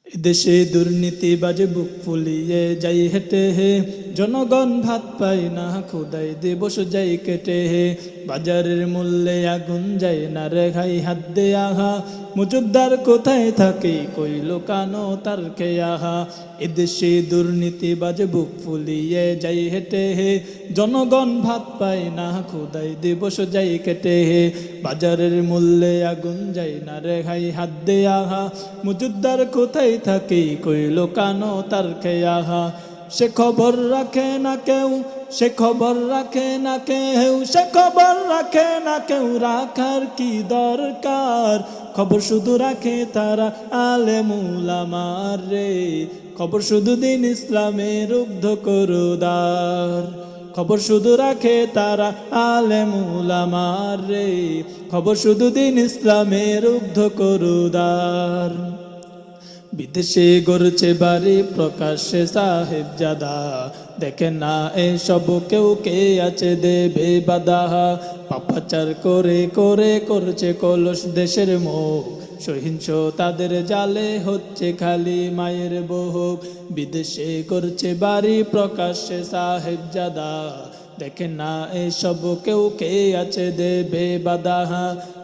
দেশে দুর্নীতিবাজ বুক ফুলিয়ে যাই হেঁটে হে, জনগণ ভাত পায় না খোদাই দিবস যাই কেটে হে। বাজারের মূল্যে আগুন যায় না রেখাই হাত দে আহা, মজুদার কোথায় থাকে কই লোকানো তার কে আহা। এদেশে দুর্নীতিবাজ বুক ফুলিয়ে যাই হেঁটে হে, জনগণ ভাত পায় না খোদাই দিবস যাই কেটে হে। বাজারের মূল্যে আগুন যায় না রেখাই হাত দে আহা, মজুদার কোথায় থাকে কই লোকানো তার কে আহা। সে খবর রাখে না কেউ, সে খবর রাখে না কেউ, সে খবর রাখে না কেউ, রাখার কি দরকার। খবর শুধু রাখে তারা আলেম উলামার রে, খবর শুধু দিন ইসলামের উগ্ধ করুদার। খবর শুধু রাখে তারা আলেম উলামার রে, খবর শুধু দিন ইসলামের উগ্ধ করুদার। বিদেশে গড়ছে বাড়ি প্রকাশ্যে সাহেবজাদা, দেখে না এসব কেউ কে আছে দেবে বাধা। পাপাচার করে করে করছে কলস দেশের মুখ, সহিংস তাদের জালে হচ্ছে খালি মায়ের বউক। বিদেশে করছে বাড়ি প্রকাশ্যে সাহেবজাদা, দেখে না এসব কেউ কে আছে দেবে বাধা।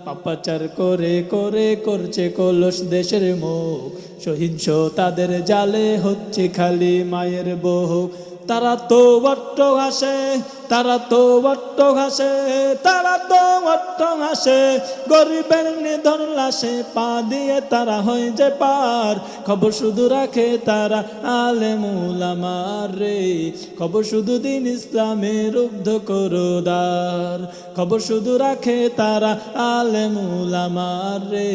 পাপাচার করে করে করছে কলস দেশের মুখ, সহিংস তাদের জালে হচ্ছে খালি মায়ের বউক। তারা তো বট্ট ঘাসে, তারা তো বট্ট ঘাসে, তারা তো বট্ট ঘাসে, গরিবের নিধন লাশে পা দিয়ে তারা হয় যে পার। খবর শুধু রাখে তারা আলেম উলামার রে, খবর শুধু দিন ইসলামের উগ্ধ করুদার। খবর শুধু রাখে তারা আলেম উলামার রে,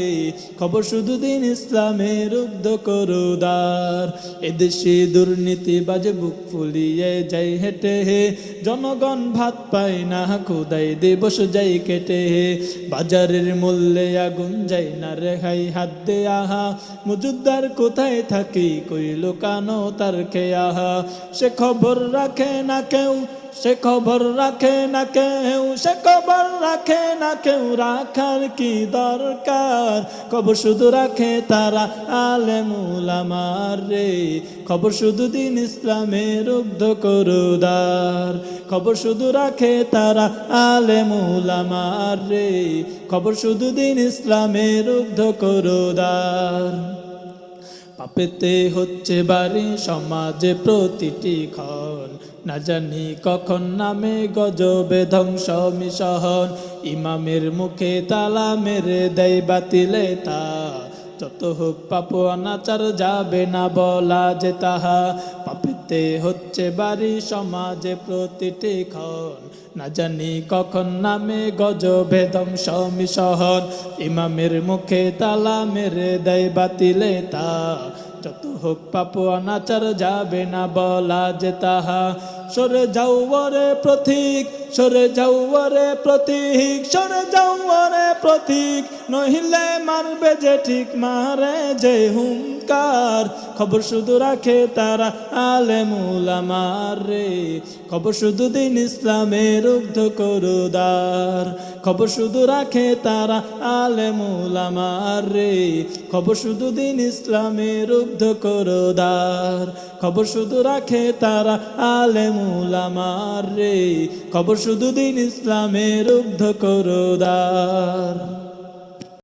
খবর শুধু দিন ইসলামের উগ্ধ করুদার। এদেশে দুর্নীতিবাজ বুক ফুলিয়ে যাই হেঁটে হে, জনগণ ভাত পায় না খোদাই দিবস যাই কেটে হে। বাজারের মূল্যে আগুন যায় না রেহাই হাত দে আহা, মজুদার কোথায় থাকে কই লোকানো তার কে আহা। সে খবর রাখে না কেউ, সে খবর রাখে না কেউ, সে খবর রাখে না কেউ, রাখার কি দরকার। খবর শুধু রাখে তারা আলেম উলামার রে, খবর শুধু দিন ইসলামের উগ্ধ করুদার। খবর শুধু রাখে তারা আলেম উলামার রে, খবর শুধু দিন ইসলামের উগ্ধ করুদার। পাপেতে হচ্ছে বাড়ি সমাজে প্রতিটি ক্ষণ, না জানি কখন নামে গজবে ধ্বংস মিশন। ইমামের মুখে তালা মেরে দেয় বাতিলে তা, যত হোক পাপ অনাচার যাবে না বলা যে তাহা। পাপেতে হচ্ছে বাড়ি সমাজে প্রতিটি ক্ষণ, না জানি কখন নামে গজবে ধ্বংস মিশন। ইমামের মুখে তালা মেরে দেয় বাতিলে তা, যত হোক পাপ অনাচার যাবে না বলা যে তাহা। সরে যাও ওরে প্রতীক, সরে যাও ওরে প্রতীক, সরে যাও ওরে প্রতীক, নহিলে মারবে যে ঠিক মারে যে হুঙ্কার। খবর শুধু রাখে তারা আলেম উলামার রে, খবর শুধু দিন ইসলামের উগ্ধ করুদার। খবর শুধু রাখে তারা আলেম উলামার রে, খবর শুধু দিন ইসলামের উগ্ধ করুদার। খবর শুধু রাখে তারা আলেম উলামার রে, খবর শুধু দিন ইসলামের উগ্ধ করুদার।